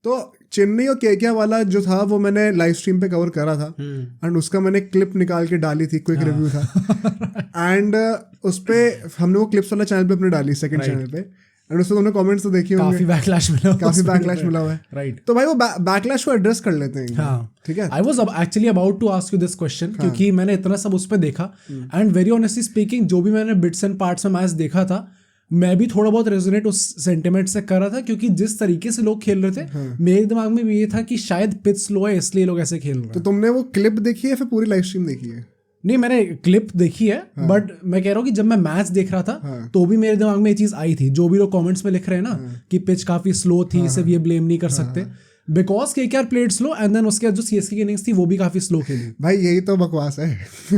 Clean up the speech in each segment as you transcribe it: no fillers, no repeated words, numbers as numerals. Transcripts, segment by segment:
तो चेन्नई और केकेआर वाला जो था वो मैंने लाइव स्ट्रीम पे कवर करा था एंड उसका मैंने क्लिप निकाल के डाली थी, क्विक रिव्यू था एंड उस पे हमने वो क्लिप्स वाला चैनल पे अपने डाली, सेकंड चैनल पे, एंड उसमें तुमने कमेंट्स तो देखे होंगे, काफी बैकलैश मिला हुआ है। तो भाई वो बैकलैश को एड्रेस कर लेते हैं। ठीक है, I was actually about to ask you this question, क्योंकि मैंने इतना सब उस पे देखा एंड वेरी ऑनेस्टली स्पीकिंग जो भी मैंने बिट्स एंड पार्ट्स में मैच देखा था, मैं भी थोड़ा बहुत रेजोनेट उस सेंटिमेंट से कर रहा था, क्योंकि जिस तरीके से लोग खेल रहे थे मेरे दिमाग में भी ये था कि शायद पिच स्लो है इसलिए लोग ऐसे खेल रहे हैं। तो तुमने वो क्लिप देखी है फिर पूरी लाइव स्ट्रीम देखी है? नहीं, मैंने क्लिप देखी है, बट मैं कह रहा हूँ कि जब मैं मैच देख रहा था तो भी मेरे दिमाग में ये चीज आई थी, जो भी लोग कमेंट्स में लिख रहे हैं ना कि पिच काफी स्लो थी, सिर्फ ये ब्लेम नहीं कर सकते, because KKR played slow and then उसके जो सीएसके की इनिंग्स थी वो भी काफी स्लो खेली। भाई यही तो बकवास है।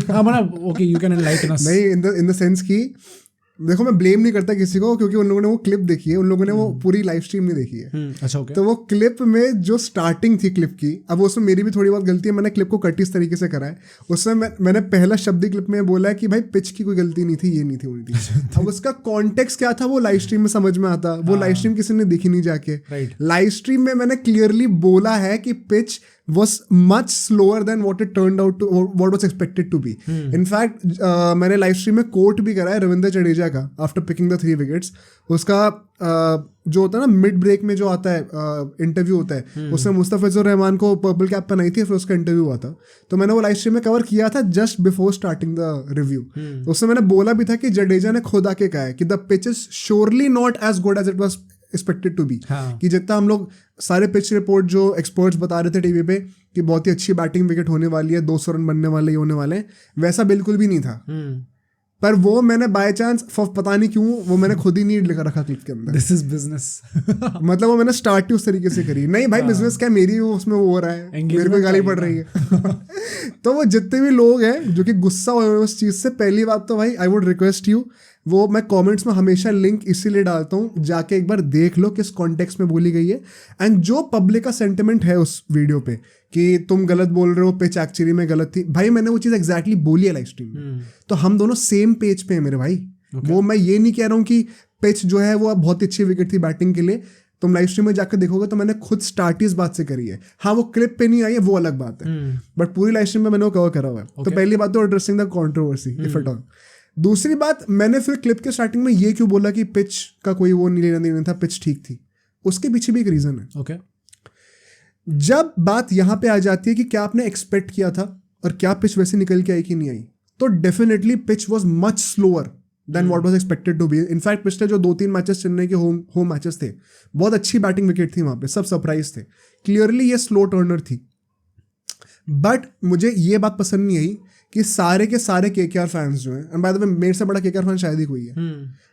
हाँ मतलब ओके, यू कैन एनलाइटन अस। नहीं, इन द सेंस की देखो मैं ब्लेम नहीं करता किसी को, क्योंकि उन लोगों ने वो क्लिप देखी है, उन लोगों ने वो पूरी लाइव स्ट्रीम नहीं देखी है। अच्छा, ओके। तो वो क्लिप में जो स्टार्टिंग थी क्लिप की, अब उसमें मेरी भी थोड़ी बहुत गलती है, मैंने क्लिप को कट इस तरीके से करा है, उसमें मैंने पहला शब्द ही क्लिप में बोला है कि भाई पिच की कोई गलती नहीं थी, ये नहीं थी। अब उसका कॉन्टेक्स्ट क्या था वो लाइव स्ट्रीम में समझ में आता, वो लाइव स्ट्रीम किसी ने देखी नहीं जाके। लाइव स्ट्रीम में मैंने क्लियरली बोला है कि pitch was much slower than what it turned out to, what was expected to be. In fact, मैंने लाइव स्ट्रीम में कोट भी करा है रविंद्र जडेजा का आफ्टर पिकिंग द 3 विकेट्स। उसका जो होता है ना मिड ब्रेक में जो आता है इंटरव्यू होता है, उसमें मुस्तफिजुर रहमान को पर्पल कैप पहनाई थी, फिर उसका इंटरव्यू हुआ था, तो मैंने वो लाइव स्ट्रीम में कवर किया था just before starting the review. उसमें मैंने बोला भी था कि जडेजा ने खुद आके कहा है कि the pitch is surely not as good as it was expected to be. कि जितना हम लोग सारे पिच रिपोर्ट जो एक्सपर्ट्स बता रहे थे टीवी पे कि बहुत ही अच्छी बैटिंग विकेट होने वाली है, 200 रन बनने वाले, ये होने वाले हैं, वैसा बिल्कुल भी नहीं था। पर वो मैंने बाय चांस पता नहीं क्यों वो मैंने खुद ही नहीं लिखा रखा क्लिप के अंदर। This is business. मतलब वो मैंने स्टार्ट ही उस तरीके से करी। नहीं भाई, बिजनेस क्या, मेरी उसमें वो हो रहा है, मेरे को गाली पड़ रही है। तो वो जितने भी लोग हैं जो कि गुस्सा हुए उस चीज से, पहली बात तो भाई आई वुड रिक्वेस्ट यू, वो मैं कमेंट्स में हमेशा लिंक इसीलिए डालता हूँ, जाके एक बार देख लो किस कॉन्टेक्स्ट में बोली गई है, एंड जो पब्लिक का सेंटिमेंट है उस वीडियो पे कि तुम गलत बोल रहे हो, पिच एक्चुअली में गलत थी, भाई मैंने वो चीज़ एग्जैक्टली बोली है लाइव स्ट्रीम में। तो हम दोनों सेम पेज पे हैं मेरे भाई। वो मैं ये नहीं कह रहा हूँ कि पिच जो है वो बहुत अच्छी विकेट थी बैटिंग के लिए, तुम लाइव स्ट्रीम में जाकर देखोगे तो मैंने खुद स्टार्ट इस बात से करी है। हाँ वो क्लिप पे नहीं आई है, वो अलग बात है, बट पूरी लाइव स्ट्रीम में मैंने वो कवर करा हुआ है। तो पहली बात तो addressing the controversy if at all. दूसरी बात, मैंने फिर क्लिप के स्टार्टिंग में ये क्यों बोला कि पिच का कोई वो नहीं लेना देना था, पिच ठीक थी, उसके पीछे भी एक रीजन है। ओके। जब बात यहां पे आ जाती है कि क्या आपने एक्सपेक्ट किया था और क्या पिच वैसे निकल के आई कि नहीं आई, तो definitely pitch was much slower than what was expected to be. In fact पिछले जो 2-3 मैचेस चेन्नई के होम मैचेस थे, बहुत अच्छी बैटिंग विकेट थी वहां पे, सब सरप्राइज थे, क्लियरली ये स्लो टर्नर थी। बट मुझे ये बात पसंद नहीं आई कि सारे के सारे केकेआर फैंस जो हैं, एंड बाय द वे मेरे से बड़ा केकेआर फैन शायद ही कोई है,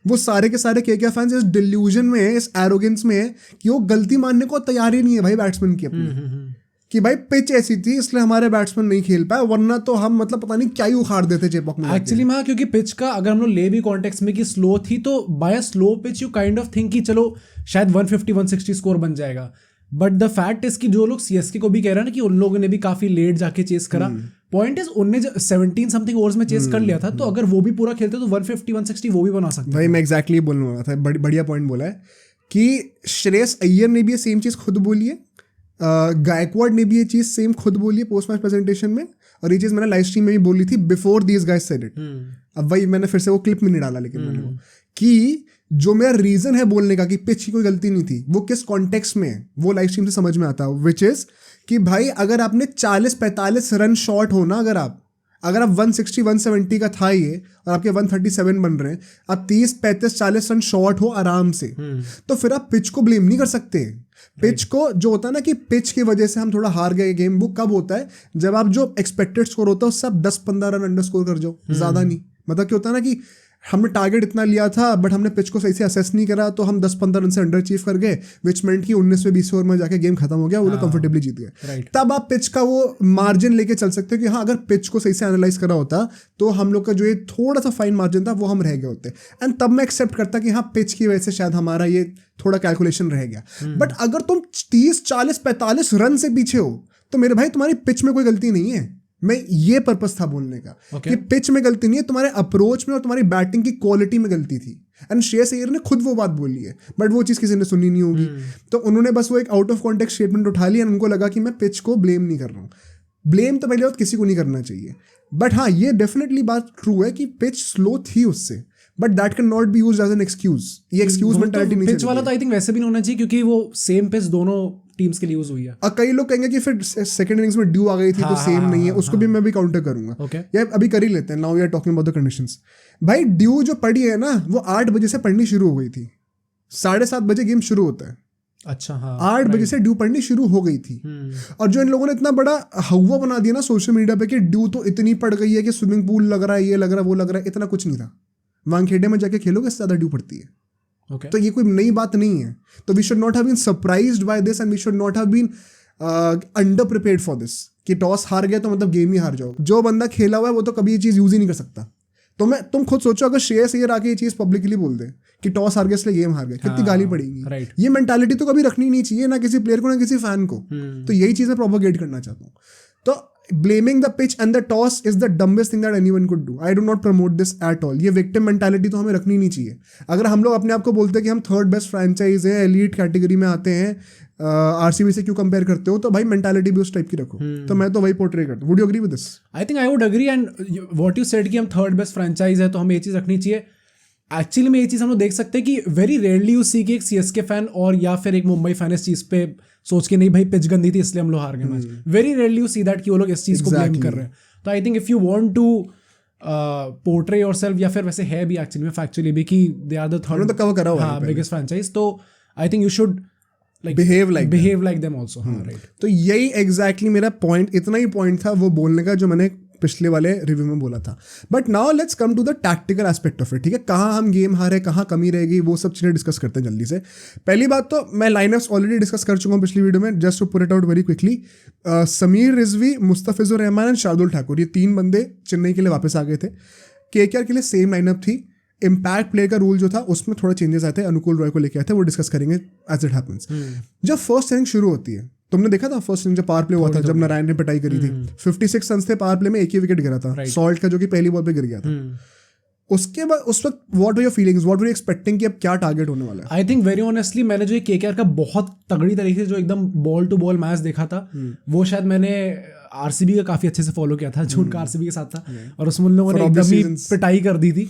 वो सारे के सारे केकेआर फैंस इस डिल्यूजन में है, इस एरोगेंस में है कि वो गलती मानने को तैयार ही नहीं है भाई बैट्समैन की अपनी, कि भाई पिच ऐसी थी इसलिए हमारे बैट्समैन नहीं खेल पाए, वरना तो हम मतलब पता नहीं क्या ही उखाड़ देते चेपॉक में। एक्चुअली हाँ, क्योंकि पिच का अगर हम लोग ले भी कॉन्टेक्स्ट में कि स्लो थी, तो by slow pitch you kind of think कि चलो शायद 150-160 स्कोर बन जाएगा, बट द फैक्ट इज कि जो लोग सीएसके को भी कह रहे हैं ना कि उन लोगों ने भी काफी लेट जाके चेस करा, पॉइंट इज उनने 17 समथिंग ओवर्स में चेस कर लिया था, तो अगर वो भी पूरा खेलते तो 150-160 वो भी बना सकते। भाई मैं एग्जैक्टली बोलने वाला था, बढ़िया पॉइंट बोला है कि श्रेयस अय्यर ने भी ये सेम चीज़ खुद बोली है, गायकवाड ने भी ये चीज़ सेम खुद बोली है पोस्ट मैच प्रेजेंटेशन में, और ये चीज़ मैंने लाइव स्ट्रीम में भी बोली थी before these guys said it. अब वही मैंने फिर से वो क्लिप में नहीं डाला, लेकिन मैंने वो कि जो मेरा रीजन है बोलने का कि पिच की कोई गलती नहीं थी, वो किस कॉन्टेक्स्ट में है वो लाइव स्ट्रीम से समझ में आता है, विच इज कि भाई अगर आपने 40-45 रन शॉर्ट हो ना, अगर आप 160-170 का था ये और आपके 137 बन रहे हैं, आप 30-35-40 रन शॉर्ट हो आराम से, तो फिर आप पिच को ब्लेम नहीं कर सकते। पिच को जो होता है ना कि पिच की वजह से हम थोड़ा हार गए गेम, वो कब होता है जब आप जो एक्सपेक्टेड स्कोर होता है उससे आप 10-15 रन अंडर स्कोर कर जाओ, ज्यादा नहीं। मतलब क्या होता है ना कि हमने टारगेट इतना लिया था बट हमने पिच को सही से असेस नहीं करा, तो हम 10-15 रन से अंडर अचीव कर गए, विच मेंट कि 19-20 ओवर में जाके गेम खत्म हो गया, वो लोग कंफर्टेबली जीत गए। तब आप पिच का वो मार्जिन लेके चल सकते हो कि हाँ अगर पिच को सही से एनालाइज करा होता तो हम लोग का जो ये थोड़ा सा फाइन मार्जिन था वो हम रह गए होते, एंड तब मैं एक्सेप्ट करता कि हाँ पिच की वजह से शायद हमारा ये थोड़ा कैलकुलेशन रह गया। बट अगर तुम 30-40-45 रन से पीछे हो तो मेरे भाई तुम्हारी पिच में कोई गलती नहीं है। मैं ये पर्पस था बोलने का कि पिच में गलती नहीं है, तुम्हारे अप्रोच में और तुम्हारी बैटिंग की क्वालिटी में गलती थी। एंड श्रेयस अय्यर ने खुद वो बात बोली है, बट वो चीज़ किसी ने सुनी नहीं होगी, तो उन्होंने बस वो एक आउट ऑफ कॉन्टेक्स्ट स्टेटमेंट उठा लिया, उनको लगा कि मैं पिच को ब्लेम नहीं कर रहा हूँ। ब्लेम तो पहले बात किसी को नहीं करना चाहिए, बट हाँ ये डेफिनेटली बात ट्रू है कि पिच स्लो थी उससे, but that can not be used as an excuse. ये एक्सक्यूज मेंटालिटी नहीं पिच वाला तो आई थिंक वैसे भी नहीं होना चाहिए, क्योंकि वो सेम पिच दोनों टीम्स के लिए यूज हुई है। और कई लोग कहेंगे कि फिर सेकंड इनिंग्स में ड्यू आ गई थी तो सेम नहीं है, उसको भी मैं भी काउंटर करूंगा। Okay. या अभी कर ही लेते हैं, now we are talking about the conditions. भाई ड्यू जो पड़ी है ना वो 8 बजे से पड़नी शुरू हो गई थी, 7:30 बजे गेम शुरू होता है, अच्छा हाँ 8 बजे से ड्यू पड़नी शुरू हो गई थी। और जो इन लोगों ने इतना बड़ा हवा बना दिया ना सोशल मीडिया पे कि ड्यू तो इतनी पड़ गई है कि स्विमिंग पूल लग रहा है, ये लग रहा है, वो लग रहा है, इतना कुछ नहीं था। वानखेड़े में जाके खेलोगे इससे ज्यादा ड्यू पड़ती है। Okay. तो ये कोई नई बात नहीं है, तो we should not have been surprised by this and we should not have been under prepared for this कि टॉस हार गया तो मतलब गेम ही हार जाओ। जो बंदा खेला हुआ है वो तो कभी ये चीज़ यूज ही नहीं कर सकता। तो तुम खुद सोचो अगर श्रेयस अय्यर आके ये चीज़ पब्लिकली बोल दे कि टॉस हार गया इसलिए गेम हार गया, कितनी गाली पड़ेगी। right. ये मेंटालिटी तो कभी रखनी नहीं चाहिए, ना किसी प्लेयर को ना किसी फैन को। तो यही चीज़ मैं प्रोपोगेट करना चाहता हूँ। तो blaming the pitch and the toss is the dumbest thing that anyone could do. I do not promote this at all. ये victim mentality तो हमें रखनी नहीं चाहिए। अगर हम लोग अपने आप को बोलते हैं कि हम थर्ड बेस्ट फ्रेंचाइज हैं, एलीट कैटेगरी में आते हैं, आरसीबी से क्यों कंपेयर करते हो, तो भाई मेंटालिटी भी उस टाइप की रखो। तो मैं तो वही पोर्ट्रे करता हूँ। Would you agree with this? I think I would agree, and what you said कि हम थर्ड बेस्ट फ्रेंचाइज है तो हमें ये चीज़ रखनी चाहिए। एक्चुअली में ये चीज़ हम लोग देख सकते हैं कि वेरी रेयरली यू सी कि एक सीएसके फैन और या फिर एक मुंबई फैन इस चीज़ पे सोच के नहीं भाई पिच गंदी थी इसलिए हम लोग हार गए match. Very rarely you see that कि वो लोग इस चीज़ को ब्लेम कर रहे हैं। तो I think if you want to portray yourself, या फिर वैसे है भी एक्चुअली में फैक्चुअली भी कि दे आर द थर्ड तो कवर करा हुआ हाँ बिगेस्ट फ्रेंचाइज, तो I think you should behave like them also. हाँ राइट। तो यही एग्जैक्टली मेरा पॉइंट, इतना ही पॉइंट था वो बोलने का जो मैंने पिछले वाले रिव्यू में बोला था। But now let's come to the tactical aspect of it. ठीक है, कहाँ हम गेम हारे, कहाँ कमी रहेगी, वो सब चीज़ें डिस्कस करते हैं जल्दी से। पहली बात तो मैं लाइनअप्स ऑलरेडी डिस्कस कर चुका हूँ पिछली वीडियो में, just to put it out very quickly. Sameer Rizvi, Mustafizur Rahman and Shardul Thakur, ये 3 बंदे चेन्नई के लिए वापस आ गए थे। केकेआर के लिए सेम लाइनअप थी। इम्पैक्ट प्ले का रूल जो था उसमें थोड़ा चेंजेस आए थे, अनुकूल रॉय को लेके आए थे, वो डिस्कस करेंगे एज इट हैपेंस। जब फर्स्ट इनिंग शुरू होती है, तुमने देखा था फर्स्ट इनिंग जब पावर प्ले हुआ था, जब नारायण ने पिटाई करी थी, 56 रन थे पावर प्ले में, एक ही विकेट गिरा था सॉल्ट का जो कि पहली बॉल पे गिर गया था। उसके बाद उस वक्त what were your feelings, what were you expecting कि अब क्या टारगेट होने वाला है? आई थिंक वेरी ऑनेस्टली मैंने जो केकेआर का बहुत तगड़ी तरीके से जो एकदम बॉल टू बॉल मैच देखा था, वो शायद मैंने आरसीबी का काफी अच्छे से फॉलो किया था जो उनका आरसीबी के साथ था, और उसमें उन लोगों ने एकदम ही पिटाई कर दी थी।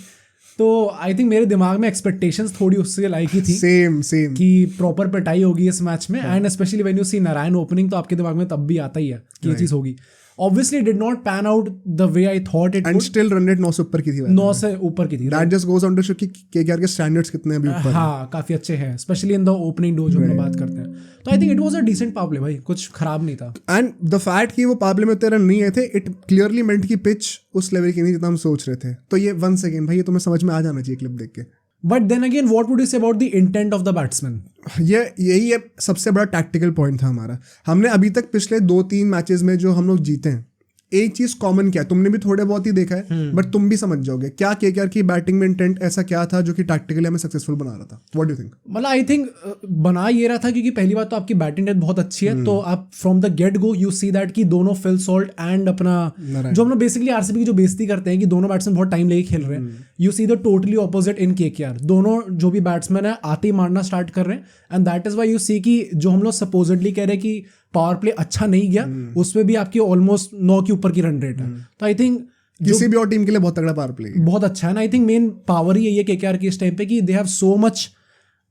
तो आई थिंक मेरे दिमाग में एक्सपेक्टेशंस थोड़ी उससे लाइक ही थी, सेम कि प्रॉपर पिटाई होगी इस मैच में, and specially when you see Narine opening तो आपके दिमाग में तब भी आता ही है कि ये चीज होगी। Obviously did not pan out the way I thought it and would. still run rate 9 से ऊपर की थी, 9 से ऊपर की थी। That just goes on to show कि केकेआर के स्टैंडर्ड्स कितने अभी ऊपर हाँ काफी अच्छे हैं, specially in the opening duo जो हम बात करते हैं। तो I think it was a decent power play भाई, कुछ खराब नहीं था। एंड द फैक्ट कि वो पावर प्ले में उतने रन नहीं आए थे, इट क्लियरली मेंट कि पिच उस लेवल की नहीं जितना हम सोच रहे थे। तो ये वंस अगेन भाई ये तुम्हें समझ में आ जाना चाहिए क्लिप देख के। But then again what would you say about the intent of the batsman? यही सबसे बड़ा टैक्टिकल पॉइंट था हमारा। हमने अभी तक पिछले 2-3 मैचेस में जो हम लोग जीते हैं, एक चीज कॉमन क्या है, तुमने भी थोड़े बहुत ही देखा है बट तुम भी समझ जाओगे क्या केकेआर की बैटिंग में इंटेंट ऐसा क्या था जो कि टैक्टिकली हमें सक्सेसफुल बना रहा था। What do you think? मतलब आई थिंक बना ये रहा था क्योंकि पहली बात तो आपकी बैटिंग डेथ बहुत अच्छी है, तो आप from the get go you see that कि दोनों फिल सॉल्ट एंड अपना जो हम लोग बेसिकली आरसीबी की जो बेइज्जती करते हैं कि दोनों बैट्समैन बहुत टाइम लेके खेल रहे हैं, you see the totally opposite in KKR. दोनों जो भी बैट्समैन है आते ही मारना स्टार्ट कर रहे हैं, and that is why you see कि जो हम लोग सपोजिटली कह रहे हैं कि पावर प्ले अच्छा नहीं गया, उसमें भी आपकी ऑलमोस्ट 9 के ऊपर की रन रेट है। तो आई थिंक किसी भी और टीम के लिए बहुत तगड़ा पावर प्ले बहुत अच्छा है। आई थिंक मेन पावर ही यही है केकेआर की इस टाइम पे कि दे हैव सो मच,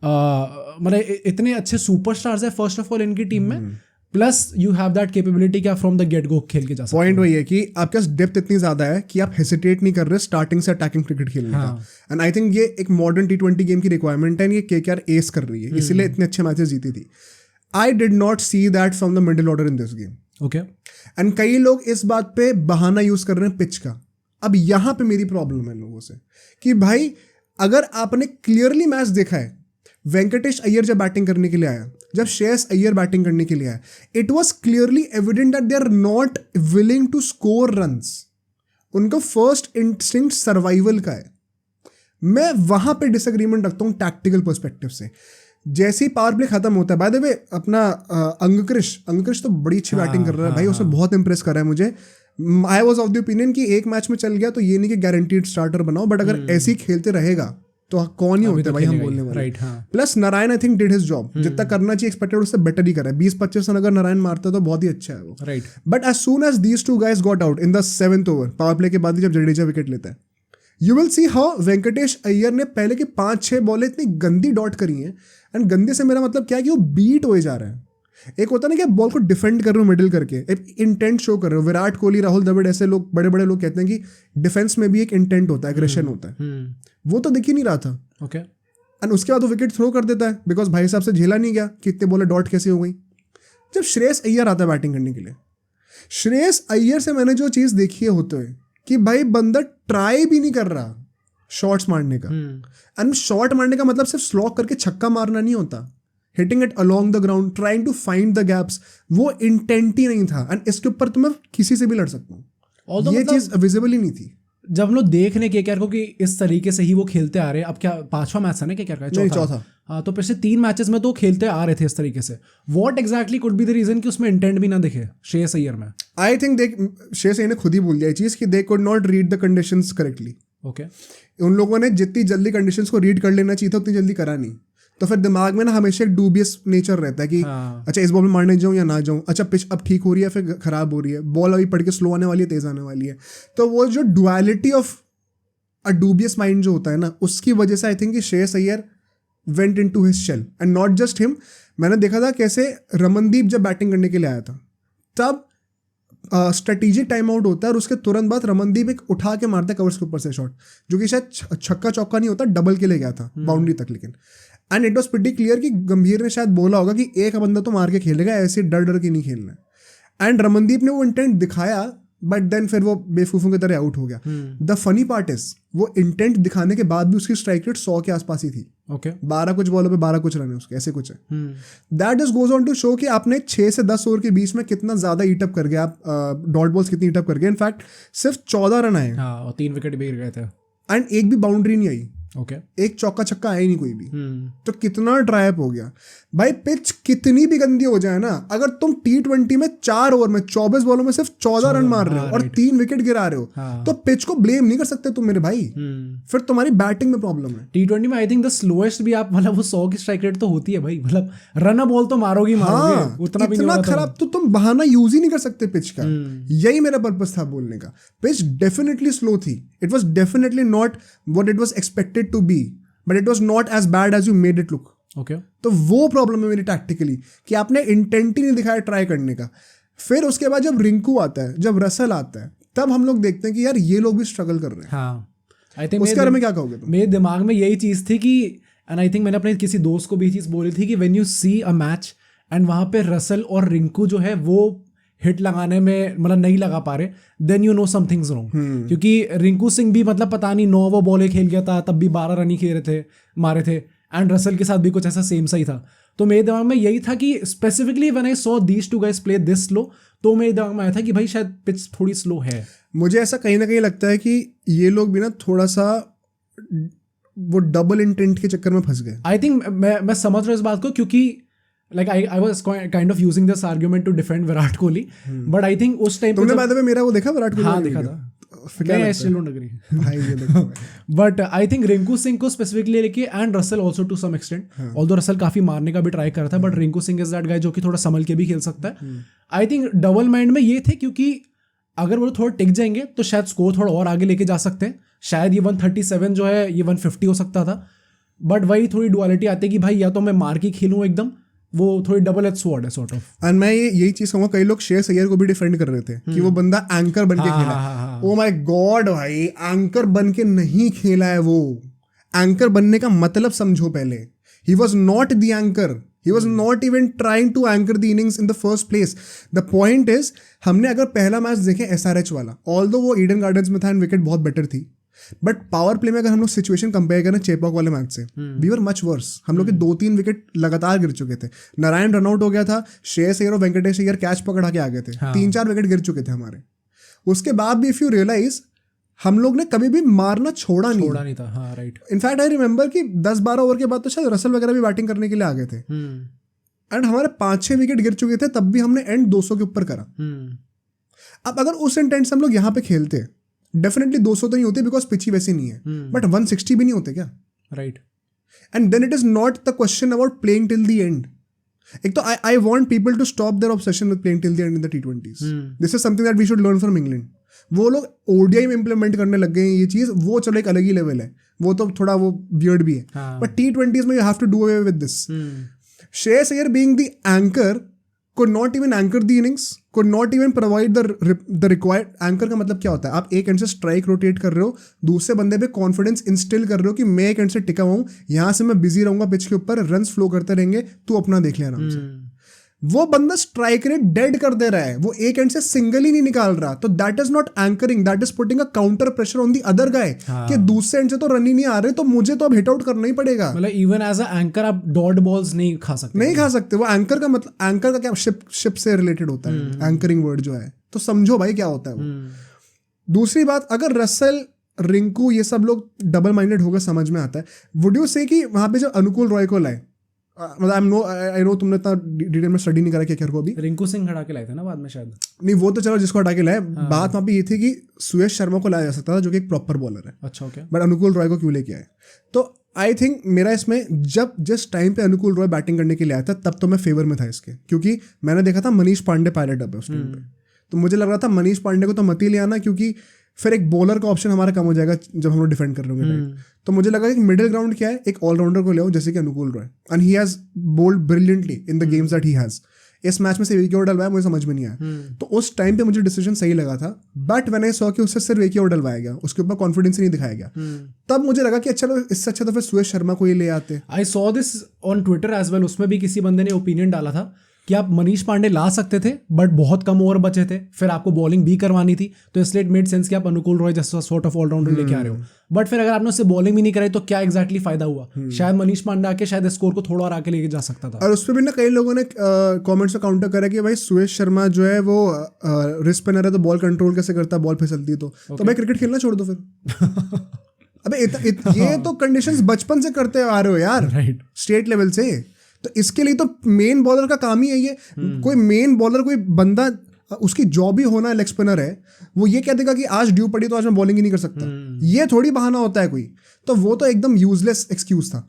मतलब इतने अच्छे सुपरस्टार्स है फर्स्ट ऑफ ऑल इनकी टीम में, plus you have that capability कि आप फ्रॉम द गेट गो खेल के जा सकते। पॉइंट वही है कि आपके पास डेप्थ इतनी ज्यादा है कि आप हेसिटेट नहीं कर रहे स्टार्टिंग से अटैकिंग क्रिकेट खेलने का। एंड आई थिंक ये एक मॉडर्न T20 गेम की रिक्वायरमेंट है, ये केकेआर एस कर रही है, इसीलिए इतने अच्छे मैचेस जीती थी। I did not see that from the middle order in this game. Okay. And कई लोग इस बात पे बहाना यूज कर रहे हैं पिच का। अब यहाँ पे मेरी प्रॉब्लम है लोगों से कि भाई अगर आपने क्लियरली मैच देखा है, वेंकटेश अय्यर जब बैटिंग करने के लिए आया, जब श्रेयस अय्यर बैटिंग करने के लिए आया, it was clearly evident that they are not willing to score runs. उनका फर्स्ट इंस्टिंक्ट सर्वाइवल का है। मैं वहां पे डिसएग्रीमेंट रखता हूँ टैक्टिकल पर्सपेक्टिव से। जैसे ही पावर प्ले खत्म होता है, बाय द वे अपना अंगकृष तो बड़ी अच्छी बैटिंग कर रहा है भाई, उसने बहुत इंप्रेस करा है मुझे। I was of the opinion कि एक मैच में चल गया तो ये नहीं कि गारंटीड स्टार्टर बनाओ, बट अगर ऐसे ही खेलते रहेगा तो कौन ही अभी होते तो भाई हम खेलेगा बोलने ही, वाले। राइट, हाँ। Plus Narayan I think did his job, जितना करना चाहिए एक्सपेक्टेड उससे बेटर ही करा है। 20-25 रन अगर नारायण मारता तो बहुत ही अच्छा है वो, right. But as soon as these two guys got out in the 7th over, power play के बाद ही जब जडेजा विकेट लेता है, you will see how Venkatesh Iyer ने पहले की 5-6 बॉलें इतनी गंदी डॉट करी हैं। एंड गंदे से मेरा मतलब क्या है कि वो बीट हुए जा रहा है। एक होता है ना कि बॉल को डिफेंड कर रहे हो मिडिल करके, एक इंटेंट शो कर रहे हो। विराट कोहली, राहुल द्रविड़, ऐसे लोग बड़े बड़े लोग कहते हैं कि डिफेंस में भी एक इंटेंट होता है, एग्रेशन होता है, वो तो दिख ही नहीं रहा था। ओके। एंड उसके बाद वो विकेट थ्रो कर देता है बिकॉज भाई साहब से झेला नहीं गया कि इतने बॉलें डॉट कैसे हो गई। जब श्रेयस अय्यर आता है बैटिंग करने के लिए, श्रेयस अय्यर से मैंने जो चीज़ देखी है होते हुए कि भाई बंदा ट्राई भी नहीं कर रहा शॉट्स मारने का। एंड शॉट मारने का मतलब सिर्फ स्लॉक करके छक्का मारना नहीं होता, hitting it along the ground, trying to find the gaps, वो इंटेंट ही नहीं था। एंड इसके ऊपर तो मैं किसी से भी लड़ सकता हूँ, ये चीज़ विजिबल ही नहीं थी। जब हम लोग देख रहे केकेआर को कि इस तरीके से ही वो खेलते आ रहे हैं, अब क्या 5वां मैच था ना केकेआर का? चौथा। हाँ, तो पिछले 3 मैचेस में तो खेलते आ रहे थे इस तरीके से। What exactly could be the reason कि उसमें इंटेंट भी ना दिखे श्रेयस अय्यर में? आई थिंक श्रेयस अय्यर ने खुद ही बोल दिया ये चीज़ कि they could not read the conditions correctly. Okay. उन लोगों ने जितनी जल्दी कंडीशंस को रीड कर लेना चाहिए था उतनी जल्दी करा नहीं, तो फिर दिमाग में ना हमेशा एक डूबियस नेचर रहता है कि अच्छा इस बॉल में मारने जाऊँ या ना जाऊँ, अच्छा पिच अब ठीक हो रही है फिर खराब हो रही है, बॉल अभी पड़ के स्लो आने वाली है तेज आने वाली है। तो वो जो duality of a dubious mind जो होता है ना, उसकी वजह से आई थिंक कि Shreyas Iyer went into his shell. And not just him, मैंने देखा था कैसे रमनदीप जब बैटिंग करने के लिए आया था तब स्ट्रेटेजिक टाइम आउट होता है और उसके तुरंत बाद रमनदीप एक उठा के मारता है कवर्स के ऊपर से शॉट, जो कि शायद छक्का चौका नहीं होता, डबल के ले गया था बाउंड्री तक। लेकिन and it was pretty clear कि गंभीर ने शायद बोला होगा कि एक बंदा तो मार के खेलेगा, ऐसे डर डर के नहीं खेलना है। एंड रमनदीप ने वो इंटेंट दिखाया, बट देन फिर वो बेवकूफों की तरह आउट हो गया। द फनी पार्ट इज वो इंटेंट दिखाने के बाद भी उसकी स्ट्राइक रेट 100 के आसपास ही थी। ओके। 12 कुछ बॉलों पे 12 कुछ रन है उसके, ऐसे कुछ है। That just goes on to show कि आपने 6 से 10 ओवर के बीच में कितना ज्यादा ईटअप कर गया, आप डॉट बॉल्स कितनी ईटअप कर गए। इनफैक्ट सिर्फ 14 रन आए, हाँ, और 3 विकेट भी गिर गए थे एंड एक भी बाउंड्री नहीं आई। ओके। एक चौका छक्का आया ही नहीं कोई भी। तो कितना ड्राई अप हो गया भाई। पिच कितनी भी गंदी हो जाए ना, अगर तुम T20 में 4 ओवर में 24 बॉलों में सिर्फ 14 रन मार रहे हो और 3 विकेट गिरा रहे हो, तो पिच को ब्लेम नहीं कर सकते तुम मेरे भाई, फिर तुम्हारी बैटिंग में प्रॉब्लम है। T20 में आई थिंक द स्लोएस्ट भी आप मतलब वो 100 की स्ट्राइक रेट तो होती है भाई, मतलब रन बॉल तो मारोगी उतना भी इतना खराब तो तुम बहाना यूज ही नहीं कर सकते पिच का। यही मेरा पर्पस था बोलने का। पिच डेफिनेटली स्लो थी, it was definitely not what it was expected to be, but it was not as bad as you made it look. Okay. तो वो प्रॉब्लम है मेरी टैक्टिकली कि आपने इंटेंट ही नहीं दिखाया ट्राई करने का। फिर उसके बाद जब रिंकू आता है, जब रसल आता है, तब हम लोग देखते हैं कि यार ये लोग भी स्ट्रगल कर रहे हैं। हाँ, आई थिंक उसके बारे में क्या कहोगे तुम? मेरे दिमाग में यही चीज़ थी कि, एंड आई थिंक मैंने अपने किसी दोस्त को भी चीज़ बोली थी कि when you see a match and वहाँ पे रसल और रिंकू जो है वो हिट लगाने में मतलब नहीं लगा पा रहे, then you know something's wrong. क्योंकि रिंकू सिंह भी मतलब पता नहीं 9 बॉलें खेल गया था, तब भी 12 रन ही खेल रहे थे, मारे थे। एंड रसल के साथ भी कुछ ऐसा सेम सा ही था। तो मेरे दिमाग में यही था कि specifically when I saw these two guys play this slow, तो मेरे दिमाग में आया था कि भाई शायद पिच थोड़ी स्लो है। मुझे ऐसा कहीं ना कहीं लगता है कि ये लोग भी ना थोड़ा सा वो डबल इंटेंट के चक्कर में फंस गए। आई थिंक मैं समझ रहा हूँ इस बात को, क्योंकि like I was kind of using this argument to defend Virat Kohli, but I think उस टाइम तुमने बाद में मेरा वो देखा विराट कोहली? हाँ, देखा था। I still don't agree. भाई ये देखो But I think Rinku Singh को स्पेसिफिकली लेके and Russell also to some extent, although Russell काफी मारने का भी ट्राई कर रहा था, but Rinku Singh is that guy जो कि थोड़ा संभल के भी खेल सकता है। आई थिंक डबल माइंड में ये थे, क्योंकि अगर वो थोड़ा टिक जाएंगे तो शायद स्कोर थोड़ा और आगे लेके जा सकते हैं। शायद ये 137 जो है ये 150 हो सकता था, बट वही थोड़ी डुअलिटी आती है कि भाई या तो मैं मार के खेलूँ एकदम, वो थोड़ी डबल एज स्वॉर्ड है सॉर्ट ऑफ। एंड मैं यही चीज कहूँगा, कई लोग श्रेयस अय्यर को भी डिफेंड कर रहे थे कि वो बंदा एंकर बन के खेला। ओ माय गॉड भाई, एंकर बन के नहीं खेला है वो। एंकर बनने का मतलब समझो पहले। He was not the anchor, he was not even trying to anchor the innings in the first place. The point is, हमने अगर पहला मैच देखें SRH वाला, ऑल्दो वो ईडन गार्डन्स में था एंड विकेट बहुत बेटर थी, बट पावर प्ले में अगर हम लोग सिचुएशन कंपेयर करें चेपॉक वाले मैच से, वी वर मच वर्स। हम लोग के 2-3 विकेट लगातार गिर चुके थे। नारायण रनआउट हो गया था, श्रेयस अय्यर और वेंकटेश अय्यर कैच पकड़ा के आ गए थे। 3-4 विकेट गिर चुके थे हमारे। उसके बाद भी इफ यू रियलाइज, हम लोग ने कभी भी मारना छोड़ा नहीं था। हाँ, राइट। इनफैक्ट आई रिमेंबर कि 10-12 ओवर के बाद तो शायद रसल वगैरह भी बैटिंग करने के लिए आ गए थे, एंड हमारे 5-6 विकेट गिर चुके थे, तब भी हमने एंड 200 के ऊपर करा। अब अगर उस इंटेंट से हम लोग यहाँ पे खेलते, डेफिनेटली 200 तो नहीं होते बिकॉज पिच ही वैसे नहीं है, बट 160 भी नहीं होते क्या? Right and then it is not the question about playing till the end. एक तो I want people to stop their obsession with playing till the end in the T20s. This is something that we should learn from England. वो लोग ODI में implement करने लग गए हैं ये चीज, वो चलो एक अलग ही लेवल है, वो तो थोड़ा वो वियर्ड भी है. बट T20s में you have to do away with this. Shreyas Iyer being the anchor could not even anchor the innings, could not even provide the required. Anchor का मतलब क्या होता है? आप एक एंड से स्ट्राइक रोटेट कर रहे हो, दूसरे बंदे पे कॉन्फिडेंस इंस्टिल कर रहे हो कि मैं एक एंड से टिका हुआ हूँ, यहाँ से मैं बिजी रहूंगा पिच के ऊपर, रन्स फ्लो करते रहेंगे, तू अपना देख ले आराम से. वो बंदा स्ट्राइक रेट डेड कर दे रहा है, वो एक एंड से सिंगल ही नहीं निकाल रहा. तो that is not anchoring, that is putting a counter pressure on the other guy कि दूसरे एंड से तो रन ही नहीं आ रहे, तो मुझे तो अब हिट आउट करना ही पड़ेगा. मतलब इवन एज अ एंकर आप डॉट बॉल्स नहीं खा सकते. वो एंकर का मतलब, एंकर का क्या शिप से रिलेटेड होता है एंकरिंग वर्ड जो है, तो समझो भाई क्या होता है वो. दूसरी बात, अगर रसेल, रिंकू ये सब लोग डबल माइंडेड होगा समझ में आता है. वुड यू से कि वहां पे जब अनुकूल रॉय को लाए, मतलब आई नो तुमने इतना डिटेल में स्टडी नहीं करा केकेआर को अभी. रिंकू सिंह हटा के लाए थे ना बाद में शायद. नहीं, वो तो चलो जिसको हटा के लाए, बात वहाँ पे ये थी कि सुयश शर्मा को लाया जा सकता था जो कि एक प्रॉपर बॉलर है. अच्छा, ओके. बट अनुकूल रॉय को क्यों लेके आए? तो आई थिंक मेरा इसमें जिस टाइम पे अनुकूल रॉय बैटिंग करने के लिए आया था, तब तो मैं फेवर में था इसके, क्योंकि मैंने देखा था मनीष पांडे पायलट अब है उस टाइम पे. तो मुझे लग रहा था मनीष पांडे को तो मत ही ले आना, क्योंकि फिर एक बॉलर का ऑप्शन हमारा कम हो जाएगा जब हम लोग डिफेंड कर रहे होंगे. तो मुझे लगा कि मिडिल ग्राउंड क्या है, एक ऑलराउंडर को ले आओ जैसे कि अनुकूल Roy, and he has bold brilliantly in the games that he has. इस मैच में से एक ओवर डलवाया, मुझे समझ में नहीं आया. तो उस टाइम पे मुझे डिसीजन सही लगा था. बट व्हेन आई सॉ कि उससे सिर्फ एक ओवर डलवाया गया, उसके ऊपर कॉन्फिडेंस ही नहीं दिखाया गया, तब मुझे लगा कि अच्छा इससे अच्छा तो फिर सुयश शर्मा को ही ले आते. I saw this on Twitter as well. उसमें भी किसी बंदे ने ओपिनियन डाला था कि आप मनीष पांडे ला सकते थे बट बहुत कम ओवर बचे थे, फिर आपको बॉलिंग भी करवानी थी, तो इसलिए इट मेड सेंस कि आप अनुकूल रॉय जैसा सॉर्ट ऑफ ऑलराउंडर लेके आ रहे हो. बट फिर अगर आपने उससे बॉलिंग भी नहीं कराई तो क्या एग्जैक्टली फायदा हुआ? शायद मनीष पांडे आके शायद स्कोर को थोड़ा और आके लेके जा सकता था. और उस पर भी ना कई लोगों ने कमेंट्स में काउंटर करा कि भाई सुयश शर्मा जो है वो रिस्ट स्पिनर है, तो बॉल कंट्रोल कैसे करता है, बॉल फिसलती है, तो भाई क्रिकेट खेलना छोड़ दो फिर. अबे ये तो कंडीशंस बचपन से करते आ रहे हो यार, राइट, स्टेट लेवल से. तो इसके लिए तो मेन बॉलर का काम ही है ये. कोई मेन बॉलर, कोई बंदा उसकी जॉब ही होना लेग स्पिनर है, वो ये कह देगा कि आज ड्यू पड़ी तो आज मैं बॉलिंग ही नहीं कर सकता. ये थोड़ी बहाना होता है कोई. तो वो तो एकदम यूजलेस एक्सक्यूज था.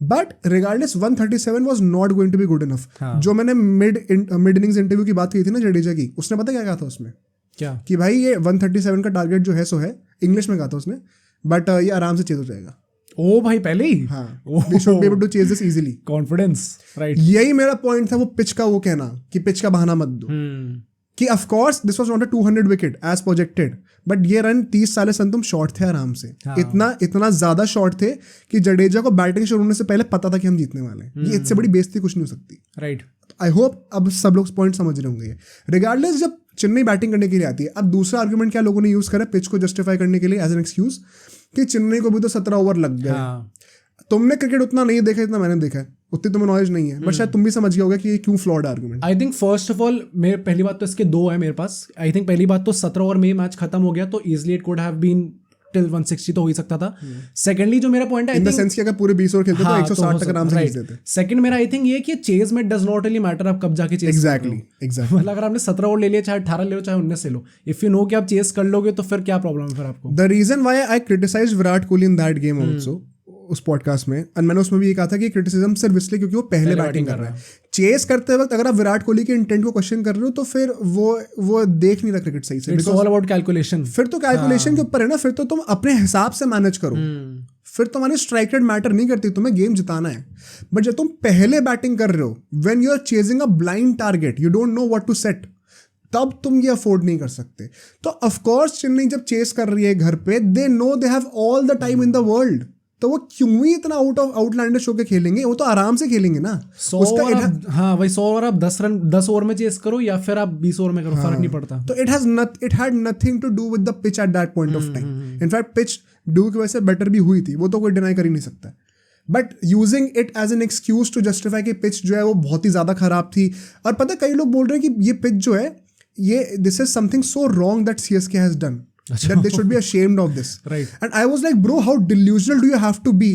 But regardless 137 was not going to be good enough. जो मैंने मिड इनिंग्स इंटरव्यू की बात की थी ना जडेजा की, उसने पता क्या कहा था उसमें? क्या कि भाई ये 137 का टारगेट जो है सो है, इंग्लिश में कहा था उसने, बट ये आराम से चेज हो जाएगा. ओ भाई पहले ही. हाँ, we should be able to chase this easily. Confidence, right. यही मेरा पॉइंट था, वो पिच का वो कहना कि पिच का बहाना मत दो. कि of course this was not a 200 wicket as projected, but ये रन 30 साल से तुम शॉर्ट थे आराम से. इतना ज्यादा शॉर्ट थे कि जडेजा को बैटिंग शुरू होने से पहले पता था कि हम जीतने वाले हैं. ये इससे बड़ी बेइज्जती कुछ नहीं हो सकती. राइट. आई होप अब सब लोग पॉइंट समझ रहे होंगे. रिगार्डलेस जब चेन्नई बैटिंग करने के लिए आती है, अब दूसरा आर्गुमेंट क्या लोगों ने यूज करा पिच को जस्टिफाई करने के लिए एज एन एक्सक्यूज कि चेन्नई को भी तो 17 ओवर लग गए. तुमने क्रिकेट उतना नहीं देखा जितना मैंने देखा है, उतनी तुम्हें नॉलेज नहीं है, बट शायद तुम भी समझ गए होगे कि ये क्यों flawed argument. I think first of all मेरे पहली बात तो इसके दो है मेरे पास. आई थिंक पहली बात तो 17 ओवर में ही मैच खत्म हो गया, तो easily it could have been till 160 तो हो ही सकता था. सेकेंडली जो मेरा पॉइंट है, इन द सेंस कि अगर पूरे 20 ओवर खेलते तो 160 तक आराम से खींच देते. सेकंड मेरा आई थिंक ये कि चेज में डज नॉट रियली मैटर आप कब जाके चेज. एग्जैक्टली. मतलब अगर आपने 17 ओवर ले लिया, चाहे 18 ले लो, चाहे 19 ले लो, इफ यू नो कि आप चेज कर लोगे तो फिर क्या प्रॉब्लम है फिर आपको. The reason why I criticized Virat Kohli in that game also, उस पॉडकास्ट में, एंड मैंने उसमें भी ये कहा था कि क्रिटिसिज्म सिर्फ इसलिए क्योंकि वो पहले बैटिंग कर रहा है. चेस करते वक्त अगर आप विराट कोहली के इंटेंट को क्वेश्चन कर रहे हो तो फिर वो देख नहीं रहा क्रिकेट सही से. It's all about calculation. फिर तो कैलकुलेशन के ऊपर है ना, फिर तो तुम अपने हिसाब से मैनेज करो. फिर तुम्हारी स्ट्राइक रेट मैटर नहीं करती, तुम्हें गेम जिताना है. बट जब तुम पहले बैटिंग कर रहे हो, when you are chasing a blind target, you don't know what to set, तब तुम ये अफोर्ड नहीं कर सकते. तो ऑफ कोर्स चेन्नई जब चेस कर रही है घर पे, they know they have all the time in the world, तो वो क्यों ही इतना आउटलैंडर शो के खेलेंगे? वो तो आराम से खेलेंगे ना. 100 ओवर आप 10 ओवर में चेस करो या फिर आप 20 ओवर में करो, फर्क नहीं पड़ता. तो it had nothing to do with the pitch at that point of time. In fact pitch dew की वजह से बेटर भी हुई थी, वो तो कोई डिनाई कर ही नहीं सकता. But using it as an excuse to justify कि पिच जो है वो बहुत ही ज्यादा खराब थी. और पता है कई लोग बोल रहे हैं कि ये पिच जो है, ये this is something so wrong that CSK has done, that they should be ashamed of this. Right. And I was like, bro, how delusional do you have to be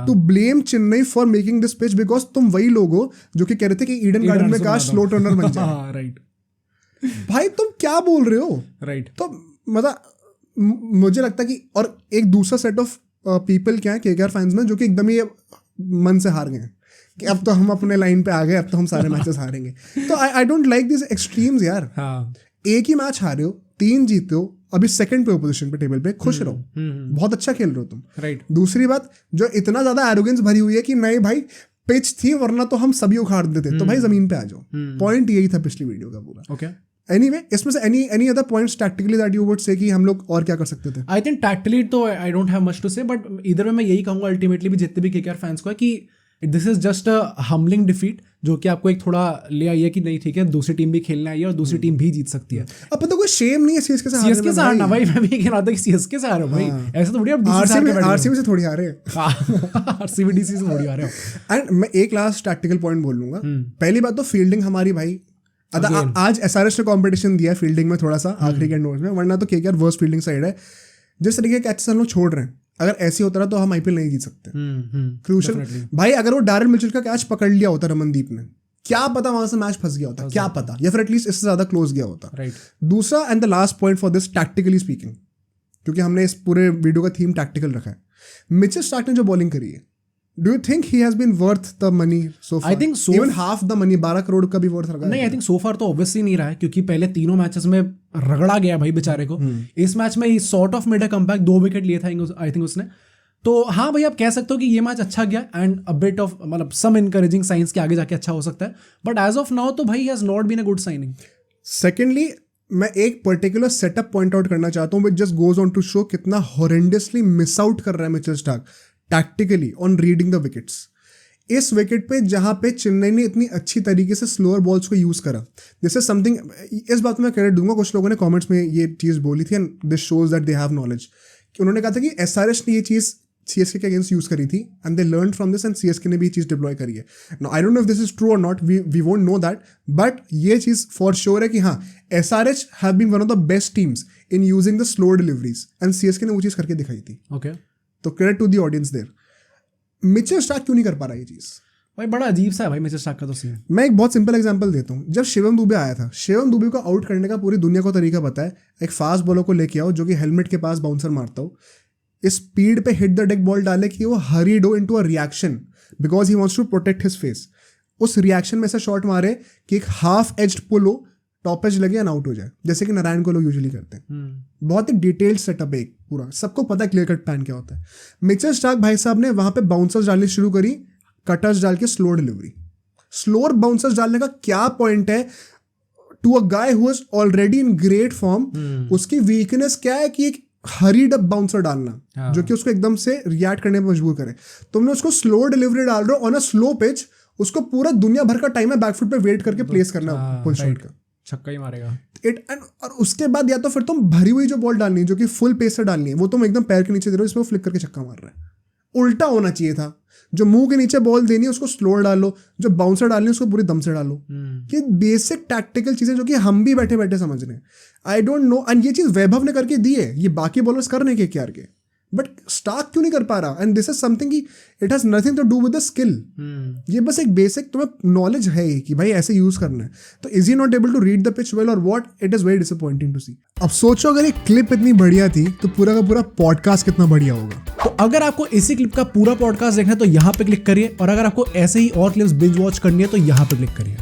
to blame Chennai for making this pitch, because तुम वही लोग हो जो कि कह रहे थे कि ईडन गार्डन में काश स्लो टर्नर बन जाए. राइट. भाई तुम क्या बोल रहे हो? राइट. तो मतलब मुझे लगता है कि, और एक दूसरा सेट ऑफ पीपल क्या है केकेआर फैंस में जो कि एकदम ही मन से हार गए हैं कि अब तो हम अपने लाइन पे आ गए, अब तो हम सारे मैचेस हारेंगे। तो I don't like this extremes यार। हाँ, एक ही मैच हारे हो, 3 जीते हो, अभी सेकंड पे हो पोजीशन पे टेबल पे, खुश रहो, बहुत अच्छा खेल रहे हो तुम। राइट। दूसरी बात, जो इतना ज्यादा एरोगेंस भरी हुई है कि नहीं भाई पिच थी वरना तो हम सभी उखाड़ देते, तो भाई जमीन पे आ जाओ। पॉइंट यही था पिछली वीडियो का पूरा। ओके, एनीवे, इसमें से any other points tactically that you would say कि हम लोग और क्या कर सकते थे? आई थिंक टैक्टिकली तो I don't have much to say, but इधर में मैं यही कहूंगा अल्टीमेटली भी जितने भी केकेआर फैंस को है कि this is just a humbling defeat, जो कि आपको एक थोड़ा ले आई है कि नहीं ठीक है, दूसरी टीम भी खेलने आई है और दूसरी टीम भी जीत सकती है। अब पता कोई शेम नहीं है सीएसके से सीएसके से हारना भाई, मैं भी कह रहा था कि सीएसके से हारो भाई, ऐसा थोड़ी आप आरसीबी से थोड़ी हारे। आरसीबी डीसी से थोड़ी हारे हो। एंड मैं एक लास्ट टैक्टिकल पॉइंट बोल लूंगा। पहली बात तो फील्डिंग हमारी भाई, आज एसआरएच ने कंपटीशन दिया फील्डिंग में थोड़ा सा आखिरी के एंड में, वरना तो केकेआर वर्स्ट फील्डिंग साइड है। जिस तरीके के कैचेस हम लोग छोड़ रहे हैं, अगर ऐसे होता रहा तो हम आईपीएल नहीं जीत सकते। क्रूशल भाई, अगर वो डैरेन मिचेल का कैच पकड़ लिया होता रमनदीप ने, क्या पता वहां से मैच फंस गया होता, क्या पता, या फिर एटलीस्ट इससे ज्यादा क्लोज गया होता। राइट। दूसरा and the last point for this tactically speaking, क्योंकि हमने इस पूरे वीडियो का थीम टैक्टिकल रखा है, मिचेल स्टार्क ने जो बॉलिंग करी है, do you think he has been worth the money so far? I think so, even half the money, 12 crore का भी वर्थ रखा नहीं। आई थिंक सो फार तो ऑब्वियसली नहीं रहा है, क्योंकि पहले तीनों मैचेस में रगड़ा गया भाई बेचारे को। इस मैच में ही sort of made a comeback, 2 wicket लिए था आई थिंक उसने। तो हाँ भाई, आप कह सकते हो कि ये मैच अच्छा गया एंड अ बिट ऑफ मतलब सम इनकरेजिंग साइंस के आगे जाके अच्छा हो सकता है, बट एज ऑफ नाउ तो भाई he has not been a good signing. Secondly, मैं एक पर्टिकुलर सेटअप पॉइंट आउट करना चाहता हूँ which just goes on to show कितना हॉरेंडसली मिस आउट कर रहा है Mitchell Starc tactically on reading the wickets. इस विकेट पे जहां पे चेन्नई ने इतनी अच्छी तरीके से स्लोअर बॉल्स को यूज करा, दिस इज समथिंग, इस बात में क्रेडिट दूंगा, कुछ लोगों ने कमेंट्स में ये चीज बोली थी and this shows that they have knowledge. उन्होंने कहा था कि एसआरएच ने ये चीज सीएसके के अगेंस्ट यूज करी थी and they learn from this and CSK ने भी ये चीज डिप्लॉय करी है। Now I don't know if this is true और not, we won't know that, but ये चीज फॉर श्योर है कि हाँ, SRH have been one of the best teams in using the slow deliveries and CSK ने वो चीज करके दिखाई थी। ओके, तो credit to the audience there. Mitchell Stark क्यों नहीं कर पा रहा ये चीज? भाई बड़ा अजीब सा है भाई मिचेल स्टार्क का तो सीन। मैं एक बहुत सिंपल एग्जांपल देता हूँ। जब शिवम दुबे आया था, शिवम दुबे को आउट करने का पूरी दुनिया को तरीका पता है। एक फास्ट बॉलर को लेके आओ जो कि हेलमेट के पास बाउंसर मारता हो, इस स्पीड पे हिट द डेक बॉल डाले कि वो हरीड हो into a reaction because he wants to protect his face. उस रिएक्शन में से शॉट मारे कि एक हाफ एज्ड पुल हो, टॉप एज लगे एंड आउट हो जाए, जैसे कि नारायण को लोग यूजुअली करते हैं। बहुत ही डिटेल्ड सेटअप है एक पूरा, सबको पता है क्लियर कट प्लान क्या होता है। मिचेल स्टार्क भाई साहब ने वहां पे बाउंसर्स डालनी शुरू करी, कटर्स डाल के स्लो डिलीवरी। स्लोअर बाउंसर्स डालने का क्या पॉइंट है to a guy who is already in great form? उसकी वीकनेस क्या है कि एक हरीड अप बाउंसर डालना जो कि उसको एकदम से रिएक्ट करने में मजबूर करे। तुमने उसको स्लो डिलीवरी डाल रहे हो ऑन अ स्लो पिच, उसको पूरा दुनिया भर का टाइम है बैकफुट पे वेट करके प्लेस करना फुल शॉट का, छक्का ही मारेगा और उसके बाद या तो फिर तुम भरी हुई जो बॉल डालनी है जो कि फुल पेस से डालनी है, वो तुम एकदम पैर के नीचे दे रहे हो, इसमें फ्लिक करके छक्का मार रहा है। उल्टा होना चाहिए था, जो मुंह के नीचे बॉल देनी है उसको स्लोअर डालो, जो बाउंसर डालनी है उसको पूरी दम से डालो। ये बेसिक टैक्टिकल चीजें जो कि हम भी बैठे बैठे समझ रहे हैं। आई डोंट नो, एंड ये चीज वैभव ने करके दी है, ये बाकी बॉलर्स कर रहे हैं केकेआर के, बट स्टार्क क्यों नहीं कर पा रहा? एंड दिस इज समथिंग की it has nothing to do with the skill. ये बस एक बेसिक तुम्हें नॉलेज है कि भाई ऐसे यूज करना है, तो is he not able to read the pitch well और what? It is very disappointing to see. अब सोचो अगर ये क्लिप इतनी बढ़िया थी तो पूरा का पूरा पॉडकास्ट कितना बढ़िया होगा। तो अगर आपको इसी क्लिप का पूरा पॉडकास्ट देखना है तो यहाँ पे क्लिक करिए, और अगर आपको ऐसे ही और क्लिप्स बिंज वॉच करनी है तो यहाँ पे क्लिक करिए।